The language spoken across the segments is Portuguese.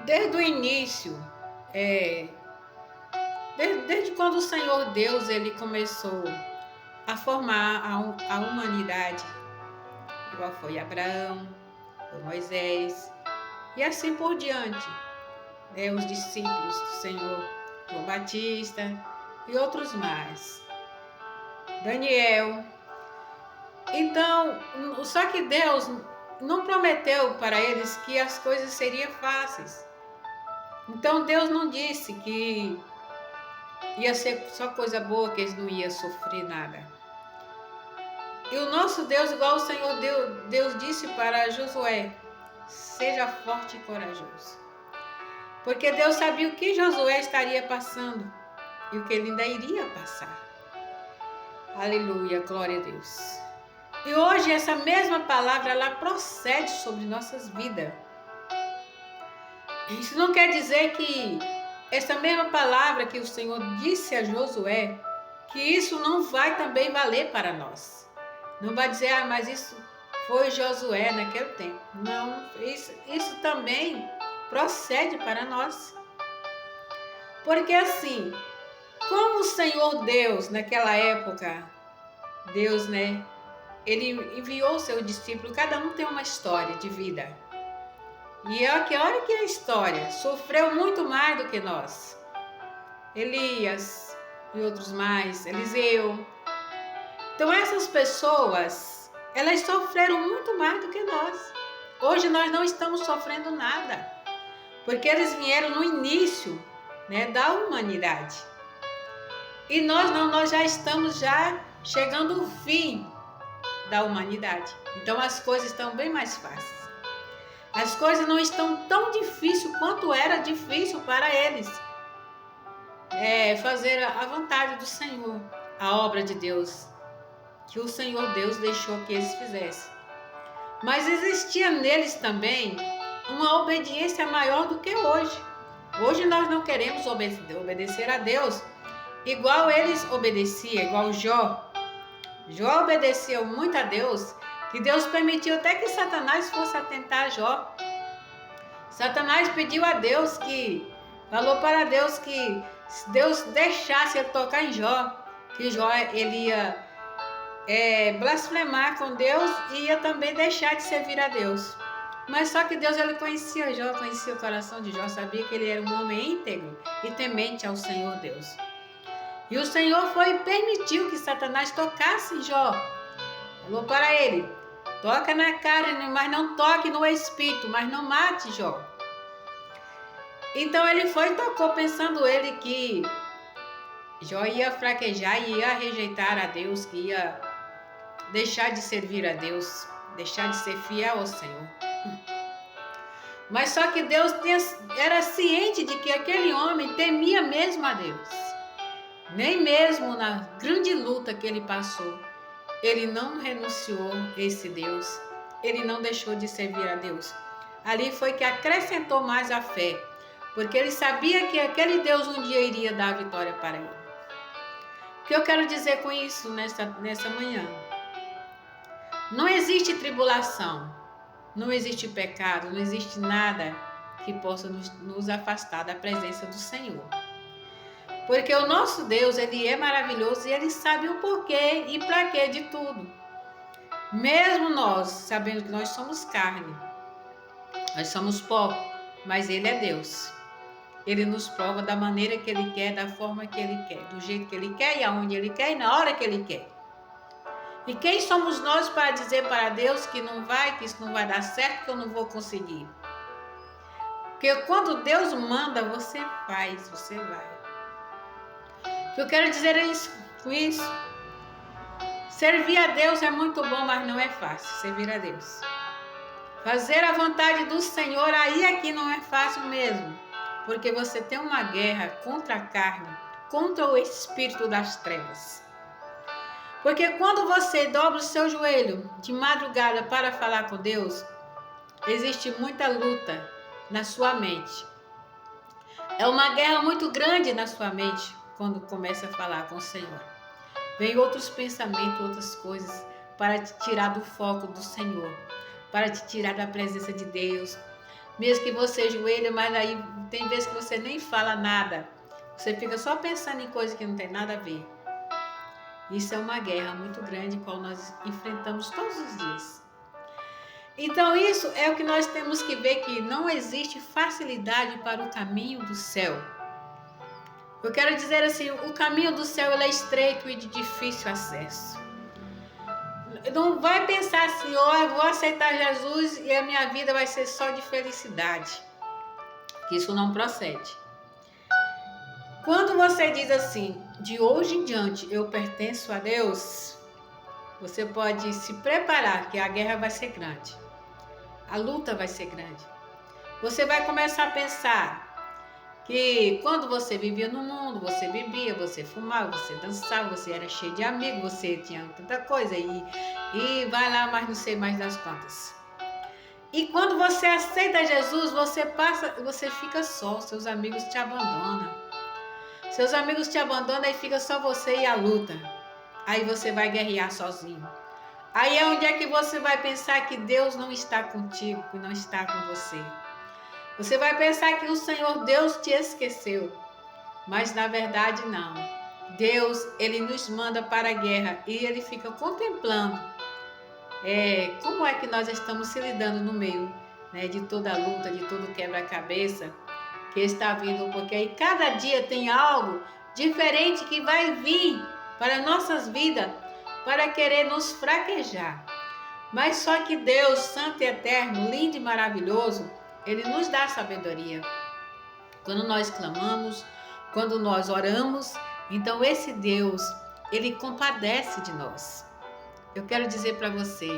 Desde o início, é, desde quando o Senhor Deus ele começou a formar a humanidade, igual foi Abraão, foi Moisés, e assim por diante, né, os discípulos do Senhor, João Batista e outros mais, Daniel. Então, só que Deus não prometeu para eles que as coisas seriam fáceis. Então Deus não disse que ia ser só coisa boa, que eles não iam sofrer nada. E o nosso Deus, igual o Senhor Deus disse para Josué, seja forte e corajoso. Porque Deus sabia o que Josué estaria passando e o que ele ainda iria passar. Aleluia, glória a Deus. E hoje essa mesma palavra, ela procede sobre nossas vidas. Isso não quer dizer que essa mesma palavra que o Senhor disse a Josué, que isso não vai também valer para nós. Não vai dizer, mas isso foi Josué naquele tempo. Não, isso também procede para nós. Porque assim, como o Senhor Deus, naquela época, Deus, né, ele enviou o seu discípulo, cada um tem uma história de vida. E olha que a história, sofreu muito mais do que nós. Elias e outros mais, Eliseu. Então essas pessoas, elas sofreram muito mais do que nós. Hoje nós não estamos sofrendo nada, porque eles vieram no início, né, da humanidade. E nós não, nós já estamos chegando ao fim da humanidade. Então as coisas estão bem mais fáceis. As coisas não estão tão difíceis quanto era difícil para eles fazer a vontade do Senhor, a obra de Deus, que o Senhor Deus deixou que eles fizessem. Mas existia neles também uma obediência maior do que hoje. Hoje nós não queremos obedecer a Deus igual eles obedeciam, igual Jó. Jó obedecia muito a Deus, que Deus permitiu até que Satanás fosse atentar a Jó. Satanás pediu a Deus falou para Deus que se Deus deixasse ele tocar em Jó, que Jó ele ia blasfemar com Deus e ia também deixar de servir a Deus. Mas só que Deus ele conhecia Jó, conhecia o coração de Jó, sabia que ele era um homem íntegro e temente ao Senhor Deus. E o Senhor permitiu que Satanás tocasse Jó. Falou para ele, toca na carne, mas não toque no espírito, mas não mate Jó. Então ele foi e tocou, pensando ele que Jó ia fraquejar e ia rejeitar a Deus, que ia deixar de servir a Deus, deixar de ser fiel ao Senhor. Mas só que Deus era ciente de que aquele homem temia mesmo a Deus. Nem mesmo na grande luta que ele passou, ele não renunciou a esse Deus. Ele não deixou de servir a Deus. Ali foi que acrescentou mais a fé, porque ele sabia que aquele Deus um dia iria dar a vitória para ele. O que eu quero dizer com isso nessa manhã? Não existe tribulação, não existe pecado, não existe nada que possa nos afastar da presença do Senhor. Porque o nosso Deus, ele é maravilhoso e ele sabe o porquê e para quê de tudo. Mesmo nós, sabendo que nós somos carne, nós somos pó, mas ele é Deus. Ele nos prova da maneira que ele quer, da forma que ele quer, do jeito que ele quer e aonde ele quer e na hora que ele quer. E quem somos nós para dizer para Deus que não vai, que isso não vai dar certo, que eu não vou conseguir? Porque quando Deus manda, você faz, você vai. O que eu quero dizer é isso, com isso. Servir a Deus é muito bom, mas não é fácil, servir a Deus. Fazer a vontade do Senhor, aí aqui não é fácil mesmo. Porque você tem uma guerra contra a carne, contra o espírito das trevas. Porque quando você dobra o seu joelho de madrugada para falar com Deus, existe muita luta na sua mente. É uma guerra muito grande na sua mente quando começa a falar com o Senhor. Vem outros pensamentos, outras coisas para te tirar do foco do Senhor, para te tirar da presença de Deus, mesmo que você ajoelha, mas aí tem vezes que você nem fala nada. Você fica só pensando em coisa que não tem nada a ver. Isso é uma guerra muito grande, qual nós enfrentamos todos os dias. Então isso é o que nós temos que ver, que não existe facilidade para o caminho do céu. Eu quero dizer assim, o caminho do céu ele é estreito e de difícil acesso. Não vai pensar assim, eu vou aceitar Jesus e a minha vida vai ser só de felicidade. Que isso não procede. Quando você diz assim, de hoje em diante eu pertenço a Deus, você pode se preparar que a guerra vai ser grande. A luta vai ser grande. Você vai começar a pensar que quando você vivia no mundo, você bebia, você fumava, você dançava, você era cheio de amigos, você tinha tanta coisa e vai lá, mas não sei mais das quantas. E quando você aceita Jesus, você fica só, seus amigos te abandonam. Seus amigos te abandonam e fica só você e a luta. Aí você vai guerrear sozinho. Aí é onde é que você vai pensar que Deus não está contigo, que não está com você. Você vai pensar que o Senhor Deus te esqueceu, mas na verdade não. Deus, Ele nos manda para a guerra e Ele fica contemplando como é que nós estamos se lidando no meio, né, de toda a luta, de todo quebra-cabeça que está vindo, porque aí cada dia tem algo diferente que vai vir para nossas vidas, para querer nos fraquejar. Mas só que Deus, santo e eterno, lindo e maravilhoso, Ele nos dá sabedoria. Quando nós clamamos, quando nós oramos, então esse Deus, Ele compadece de nós. Eu quero dizer para você,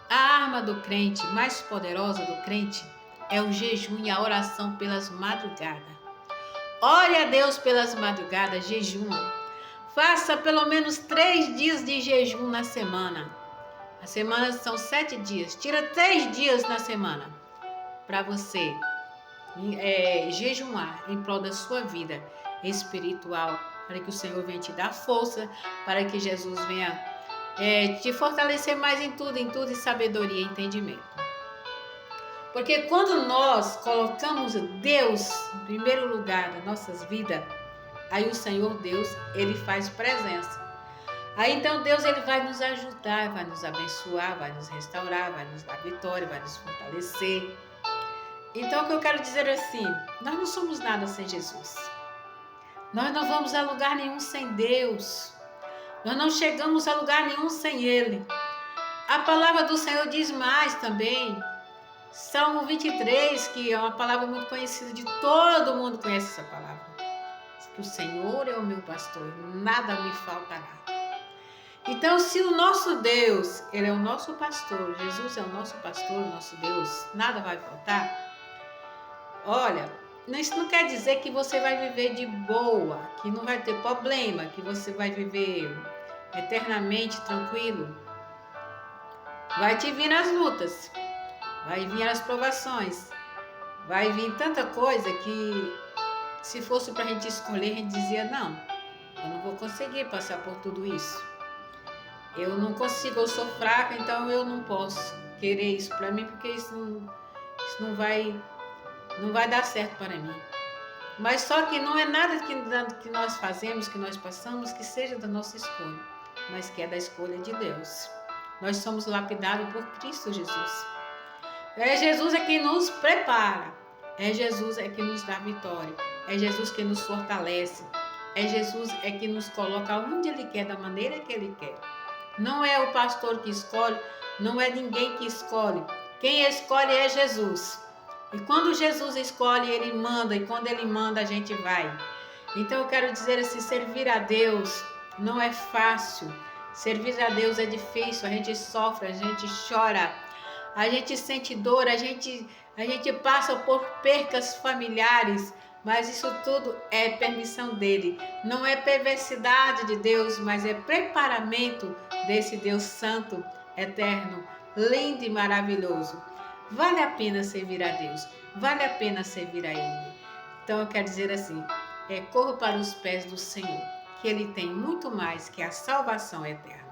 a arma do crente, mais poderosa do crente, é o jejum e a oração pelas madrugadas. Ore a Deus pelas madrugadas, jejuma. Faça pelo menos 3 dias de jejum na semana. A semana são 7 dias. Tira 3 dias na semana para você jejumar em prol da sua vida espiritual, para que o Senhor venha te dar força, para que Jesus venha te fortalecer mais em tudo, em sabedoria e entendimento. Porque quando nós colocamos Deus em primeiro lugar das nossas vidas, aí o Senhor Deus, Ele faz presença. Aí então Deus ele vai nos ajudar, vai nos abençoar, vai nos restaurar, vai nos dar vitória, vai nos fortalecer. Então o que eu quero dizer é assim, nós não somos nada sem Jesus. Nós não vamos a lugar nenhum sem Deus. Nós não chegamos a lugar nenhum sem Ele. A palavra do Senhor diz mais também. Salmo 23, que é uma palavra muito conhecida, de todo mundo conhece essa palavra. Que o Senhor é o meu pastor, nada me faltará. Então, se o nosso Deus, Ele é o nosso pastor, Jesus é o nosso pastor, o nosso Deus, nada vai faltar. Olha, isso não quer dizer que você vai viver de boa, que não vai ter problema, que você vai viver eternamente tranquilo. Vai te vir as lutas, vai vir as provações, vai vir tanta coisa que se fosse para a gente escolher, a gente dizia, não, eu não vou conseguir passar por tudo isso. Eu não consigo, eu sou fraca, então eu não posso querer isso para mim, porque isso não vai dar certo para mim. Mas só que não é nada que nós fazemos, que nós passamos, que seja da nossa escolha, mas que é da escolha de Deus. Nós somos lapidados por Cristo Jesus. É Jesus é quem nos prepara, é Jesus é que nos dá vitória, é Jesus que nos fortalece, é Jesus é que nos coloca onde Ele quer, da maneira que Ele quer. Não é o pastor que escolhe, não é ninguém que escolhe. Quem escolhe é Jesus. E quando Jesus escolhe, Ele manda. E quando Ele manda, a gente vai. Então eu quero dizer assim, servir a Deus não é fácil. Servir a Deus é difícil. A gente sofre, a gente chora. A gente sente dor, a gente passa por percas familiares. Mas isso tudo é permissão dele. Não é perversidade de Deus, mas é preparamento desse Deus santo, eterno, lindo e maravilhoso. Vale a pena servir a Deus. Vale a pena servir a Ele. Então eu quero dizer assim, corra para os pés do Senhor, que Ele tem muito mais que a salvação eterna.